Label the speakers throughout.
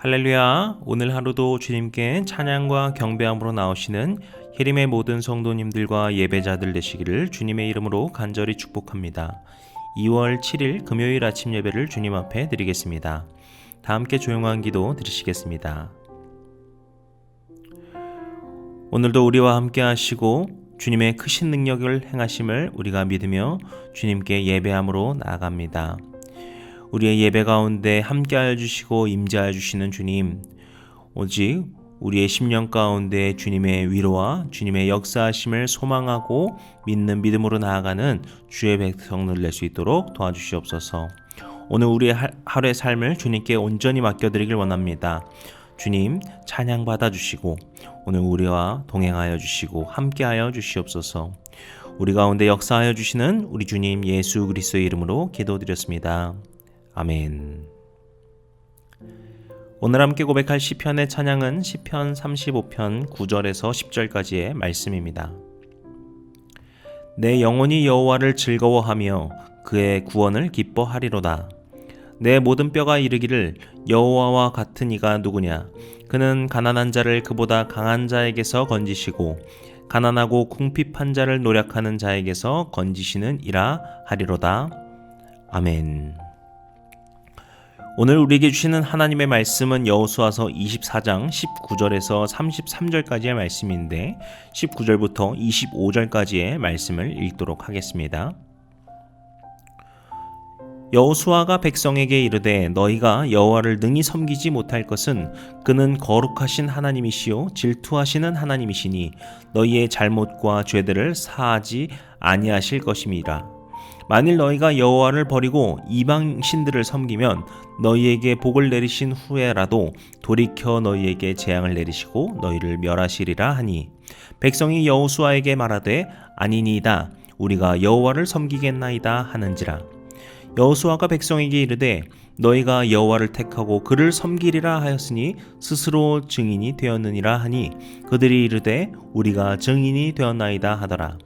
Speaker 1: 할렐루야. 오늘 하루도 주님께 찬양과 경배함으로 나오시는 예림의 모든 성도님들과 예배자들 되시기를 주님의 이름으로 간절히 축복합니다. 2월 7일 금요일 아침 예배를 주님 앞에 드리겠습니다. 다 함께 조용한 기도 드리시겠습니다. 오늘도 우리와 함께 하시고 주님의 크신 능력을 행하심을 우리가 믿으며 주님께 예배함으로 나아갑니다. 우리의 예배 가운데 함께하여 주시고 임재하여 주시는 주님, 오직 우리의 심령 가운데 주님의 위로와 주님의 역사하심을 소망하고 믿는 믿음으로 나아가는 주의 백성들 낼 수 있도록 도와주시옵소서. 오늘 우리의 하루의 삶을 주님께 온전히 맡겨드리길 원합니다. 주님 찬양 받아주시고 오늘 우리와 동행하여 주시고 함께하여 주시옵소서. 우리 가운데 역사하여 주시는 우리 주님 예수 그리스도의 이름으로 기도드렸습니다. 아멘. 오늘 함께 고백할 시편의 찬양은 시편 35편 9절에서 10절까지의 말씀입니다. 내 영혼이 여호와를 즐거워하며 그의 구원을 기뻐하리로다. 내 모든 뼈가 이르기를 여호와와 같은 이가 누구냐. 그는 가난한 자를 그보다 강한 자에게서 건지시고 가난하고 궁핍한 자를 노력하는 자에게서 건지시는 이라 하리로다. 아멘. 오늘 우리에게 주시는 하나님의 말씀은 여호수아서 24장 19절에서 33절까지의 말씀인데 19절부터 25절까지의 말씀을 읽도록 하겠습니다. 여호수아가 백성에게 이르되 너희가 여호와를 능히 섬기지 못할 것은 그는 거룩하신 하나님이시요 질투하시는 하나님이시니 너희의 잘못과 죄들을 사하지 아니하실 것임이라. 만일 너희가 여호와를 버리고 이방 신들을 섬기면 너희에게 복을 내리신 후에라도 돌이켜 너희에게 재앙을 내리시고 너희를 멸하시리라 하니 백성이 여호수아에게 말하되 아니니이다 우리가 여호와를 섬기겠나이다 하는지라. 여호수아가 백성에게 이르되 너희가 여호와를 택하고 그를 섬기리라 하였으니 스스로 증인이 되었느니라 하니 그들이 이르되 우리가 증인이 되었나이다 하더라.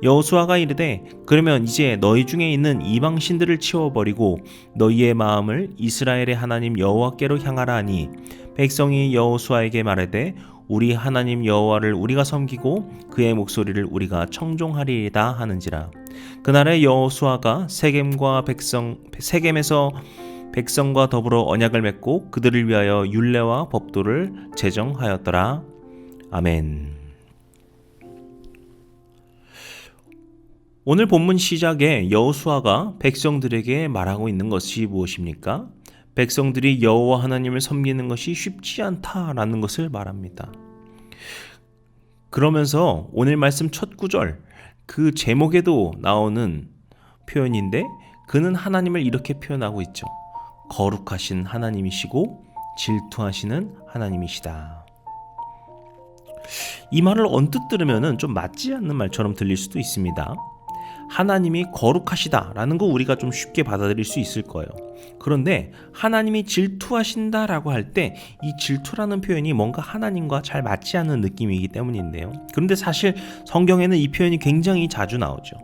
Speaker 1: 여호수아가 이르되 그러면 이제 너희 중에 있는 이방 신들을 치워버리고 너희의 마음을 이스라엘의 하나님 여호와께로 향하라 하니 백성이 여호수아에게 말하되 우리 하나님 여호와를 우리가 섬기고 그의 목소리를 우리가 청종하리이다 하는지라. 그날에 여호수아가 세겜에서 백성과 더불어 언약을 맺고 그들을 위하여 율례와 법도를 제정하였더라. 아멘. 오늘 본문 시작에 여호수아가 백성들에게 말하고 있는 것이 무엇입니까? 백성들이 여호와 하나님을 섬기는 것이 쉽지 않다라는 것을 말합니다. 그러면서 오늘 말씀 첫 구절 그 제목에도 나오는 표현인데 그는 하나님을 이렇게 표현하고 있죠. 거룩하신 하나님이시고 질투하시는 하나님이시다. 이 말을 언뜻 들으면 좀 맞지 않는 말처럼 들릴 수도 있습니다. 하나님이 거룩하시다라는 거 우리가 좀 쉽게 받아들일 수 있을 거예요. 그런데 하나님이 질투하신다라고 할 때 이 질투라는 표현이 뭔가 하나님과 잘 맞지 않는 느낌이기 때문인데요. 그런데 사실 성경에는 이 표현이 굉장히 자주 나오죠.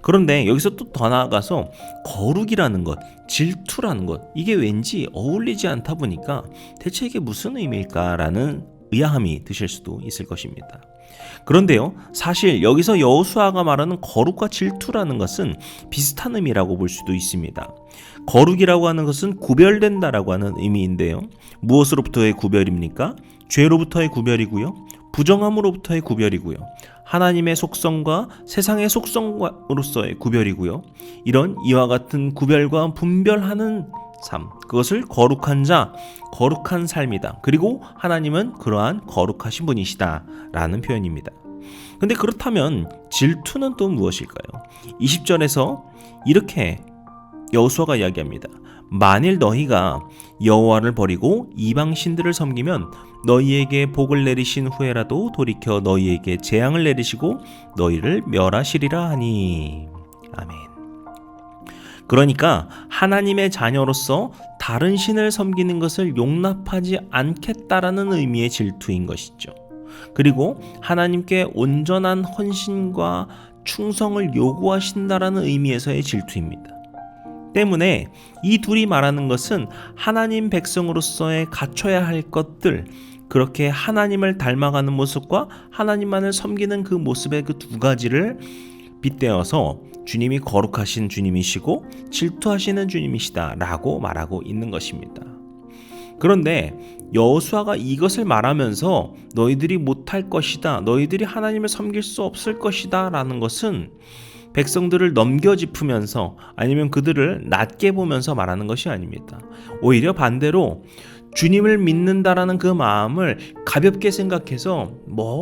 Speaker 1: 그런데 여기서 또 더 나아가서 거룩이라는 것, 질투라는 것 이게 왠지 어울리지 않다 보니까 대체 이게 무슨 의미일까라는 의아함이 드실 수도 있을 것입니다. 그런데요, 사실 여기서 여호수아가 말하는 거룩과 질투라는 것은 비슷한 의미라고 볼 수도 있습니다. 거룩이라고 하는 것은 구별된다라고 하는 의미인데요. 무엇으로부터의 구별입니까? 죄로부터의 구별이고요. 부정함으로부터의 구별이고요. 하나님의 속성과 세상의 속성으로서의 구별이고요. 이런 이와 같은 구별과 분별하는 삶, 그것을 거룩한 자, 거룩한 삶이다. 그리고 하나님은 그러한 거룩하신 분이시다 라는 표현입니다. 근데 그렇다면 질투는 또 무엇일까요? 20절에서 이렇게 여호수아가 이야기합니다. 만일 너희가 여호와를 버리고 이방 신들을 섬기면 너희에게 복을 내리신 후에라도 돌이켜 너희에게 재앙을 내리시고 너희를 멸하시리라 하니. 아멘. 그러니까 하나님의 자녀로서 다른 신을 섬기는 것을 용납하지 않겠다라는 의미의 질투인 것이죠. 그리고 하나님께 온전한 헌신과 충성을 요구하신다라는 의미에서의 질투입니다. 때문에 이 둘이 말하는 것은 하나님 백성으로서의 갖춰야 할 것들, 그렇게 하나님을 닮아가는 모습과 하나님만을 섬기는 그 모습의 그 두 가지를 빗대어서 주님이 거룩하신 주님이시고 질투하시는 주님이시다 라고 말하고 있는 것입니다. 그런데 여호수아가 이것을 말하면서 너희들이 못할 것이다, 너희들이 하나님을 섬길 수 없을 것이다 라는 것은 백성들을 넘겨짚으면서 아니면 그들을 낮게 보면서 말하는 것이 아닙니다. 오히려 반대로 주님을 믿는다라는 그 마음을 가볍게 생각해서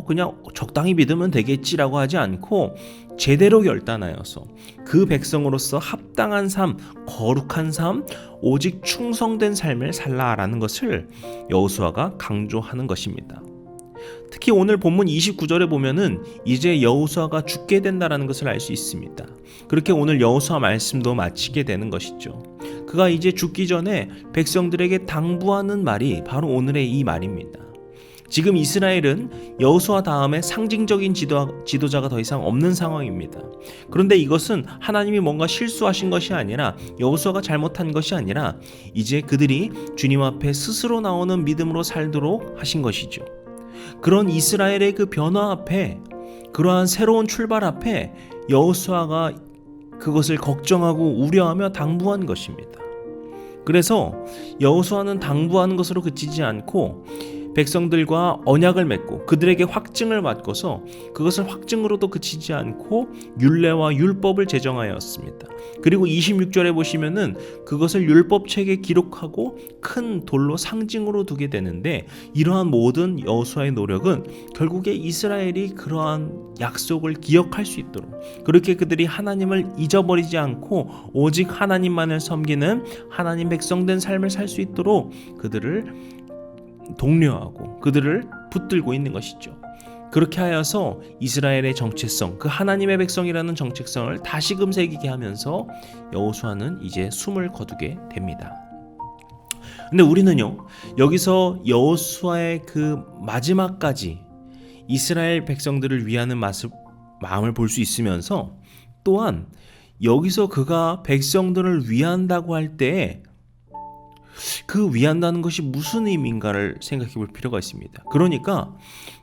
Speaker 1: 그냥 적당히 믿으면 되겠지라고 하지 않고 제대로 결단하여서 그 백성으로서 합당한 삶, 거룩한 삶, 오직 충성된 삶을 살라라는 것을 여호수아가 강조하는 것입니다. 특히 오늘 본문 29절에 보면은 이제 여호수아가 죽게 된다라는 것을 알 수 있습니다. 그렇게 오늘 여호수아 말씀도 마치게 되는 것이죠. 그가 이제 죽기 전에 백성들에게 당부하는 말이 바로 오늘의 이 말입니다. 지금 이스라엘은 여호수아 다음에 상징적인 지도자가 더 이상 없는 상황입니다. 그런데 이것은 하나님이 뭔가 실수하신 것이 아니라 여호수아가 잘못한 것이 아니라 이제 그들이 주님 앞에 스스로 나오는 믿음으로 살도록 하신 것이죠. 그런 이스라엘의 그 변화 앞에, 그러한 새로운 출발 앞에 여호수아가 그것을 걱정하고 우려하며 당부한 것입니다. 그래서 여호수아는 당부하는 것으로 그치지 않고 백성들과 언약을 맺고 그들에게 확증을 맡고서 그것을 확증으로도 그치지 않고 율례와 율법을 제정하였습니다. 그리고 26절에 보시면은 그것을 율법책에 기록하고 큰 돌로 상징으로 두게 되는데, 이러한 모든 여호수아의 노력은 결국에 이스라엘이 그러한 약속을 기억할 수 있도록, 그렇게 그들이 하나님을 잊어버리지 않고 오직 하나님만을 섬기는 하나님 백성된 삶을 살 수 있도록 그들을 독려하고 그들을 붙들고 있는 것이죠. 그렇게 하여서 이스라엘의 정체성, 그 하나님의 백성이라는 정체성을 다시금 새기게 하면서 여호수아는 이제 숨을 거두게 됩니다. 근데 우리는요, 여기서 여호수아의 그 마지막까지 이스라엘 백성들을 위하는 마음을 볼 수 있으면서, 또한 여기서 그가 백성들을 위한다고 할 때 그 위한다는 것이 무슨 의미인가를 생각해 볼 필요가 있습니다. 그러니까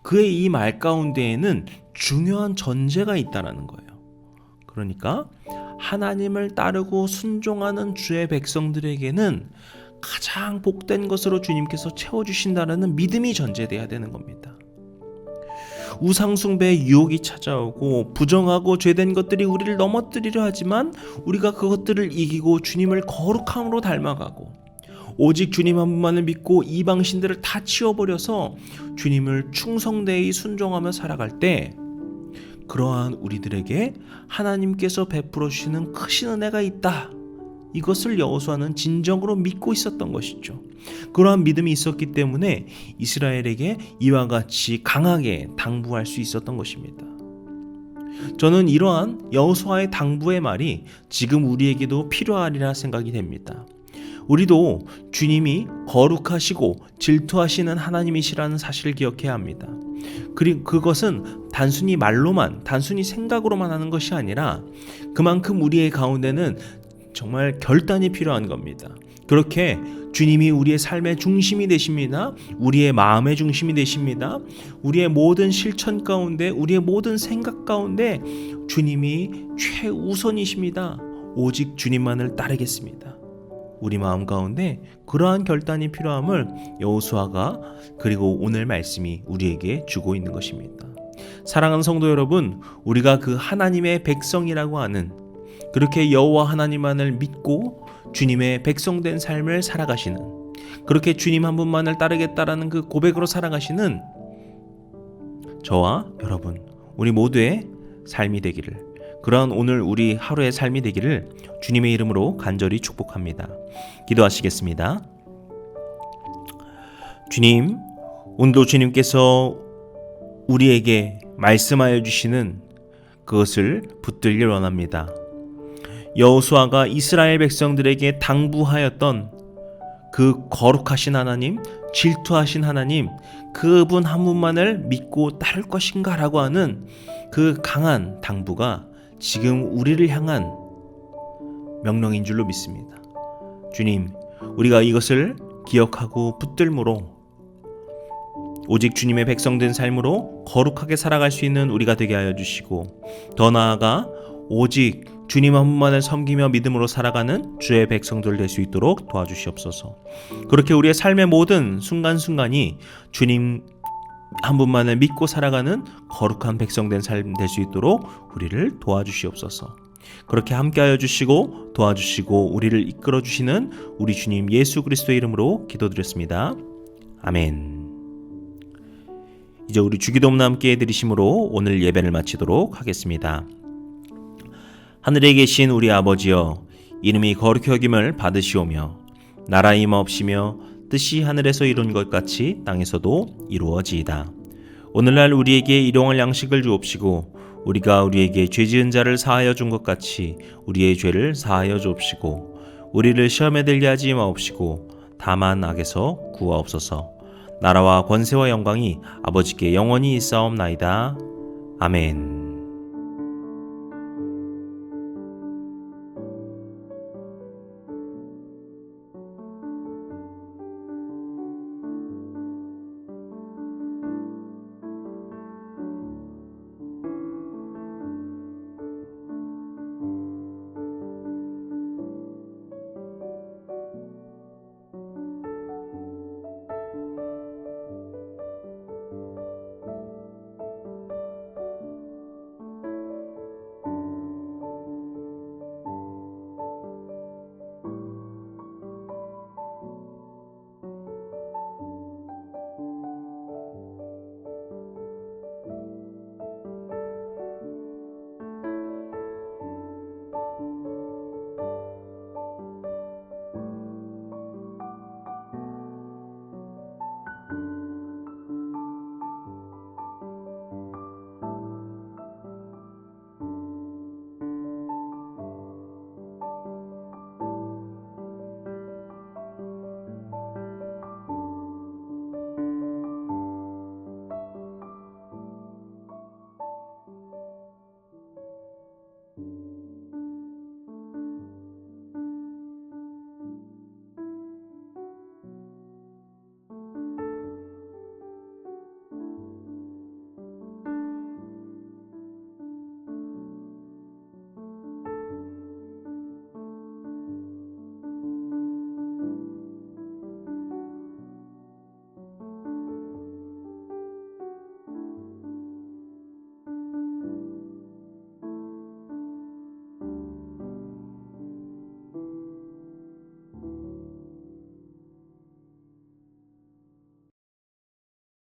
Speaker 1: 그의 이 말 가운데에는 중요한 전제가 있다는 거예요. 그러니까 하나님을 따르고 순종하는 주의 백성들에게는 가장 복된 것으로 주님께서 채워주신다는 믿음이 전제돼야 되는 겁니다. 우상숭배의 유혹이 찾아오고 부정하고 죄된 것들이 우리를 넘어뜨리려 하지만 우리가 그것들을 이기고 주님을 거룩함으로 닮아가고 오직 주님 한 분만을 믿고 이방신들을 다 치워버려서 주님을 충성되이 순종하며 살아갈 때, 그러한 우리들에게 하나님께서 베풀어 주시는 크신 은혜가 있다, 이것을 여호수아는 진정으로 믿고 있었던 것이죠. 그러한 믿음이 있었기 때문에 이스라엘에게 이와 같이 강하게 당부할 수 있었던 것입니다. 저는 이러한 여호수아의 당부의 말이 지금 우리에게도 필요하리라 생각이 됩니다. 우리도 주님이 거룩하시고 질투하시는 하나님이시라는 사실을 기억해야 합니다. 그리고 그것은 단순히 말로만, 단순히 생각으로만 하는 것이 아니라 그만큼 우리의 가운데는 정말 결단이 필요한 겁니다. 그렇게 주님이 우리의 삶의 중심이 되십니다. 우리의 마음의 중심이 되십니다. 우리의 모든 실천 가운데, 우리의 모든 생각 가운데 주님이 최우선이십니다. 오직 주님만을 따르겠습니다. 우리 마음 가운데 그러한 결단이 필요함을 여호수아가, 그리고 오늘 말씀이 우리에게 주고 있는 것입니다. 사랑하는 성도 여러분, 우리가 그 하나님의 백성이라고 하는, 그렇게 여호와 하나님만을 믿고 주님의 백성된 삶을 살아가시는, 그렇게 주님 한 분만을 따르겠다라는 그 고백으로 살아가시는 저와 여러분, 우리 모두의 삶이 되기를, 그러한 오늘 우리 하루의 삶이 되기를 주님의 이름으로 간절히 축복합니다. 기도하시겠습니다. 주님, 오늘도 주님께서 우리에게 말씀하여 주시는 그것을 붙들길 원합니다. 여호수아가 이스라엘 백성들에게 당부하였던 그 거룩하신 하나님, 질투하신 하나님, 그분 한 분만을 믿고 따를 것인가 라고 하는 그 강한 당부가 지금 우리를 향한 명령인 줄로 믿습니다. 주님, 우리가 이것을 기억하고 붙들므로 오직 주님의 백성된 삶으로 거룩하게 살아갈 수 있는 우리가 되게 하여 주시고, 더 나아가 오직 주님 한 분만을 섬기며 믿음으로 살아가는 주의 백성들 될 수 있도록 도와주시옵소서. 그렇게 우리의 삶의 모든 순간순간이 주님 한 분만을 믿고 살아가는 거룩한 백성된 삶 될 수 있도록 우리를 도와주시옵소서. 그렇게 함께하여 주시고 도와주시고 우리를 이끌어 주시는 우리 주님 예수 그리스도의 이름으로 기도드렸습니다. 아멘. 이제 우리 주기도문 함께 해드리심으로 오늘 예배를 마치도록 하겠습니다. 하늘에 계신 우리 아버지여, 이름이 거룩히 여김을 받으시오며 나라의 임하옵시며 뜻이 하늘에서 이룬 것 같이 땅에서도 이루어지이다. 오늘날 우리에게 일용할 양식을 주옵시고, 우리가 우리에게 죄지은 자를 사하여 준 것 같이 우리의 죄를 사하여 주옵시고, 우리를 시험에 들게 하지 마옵시고 다만 악에서 구하옵소서. 나라와 권세와 영광이 아버지께 영원히 있사옵나이다. 아멘.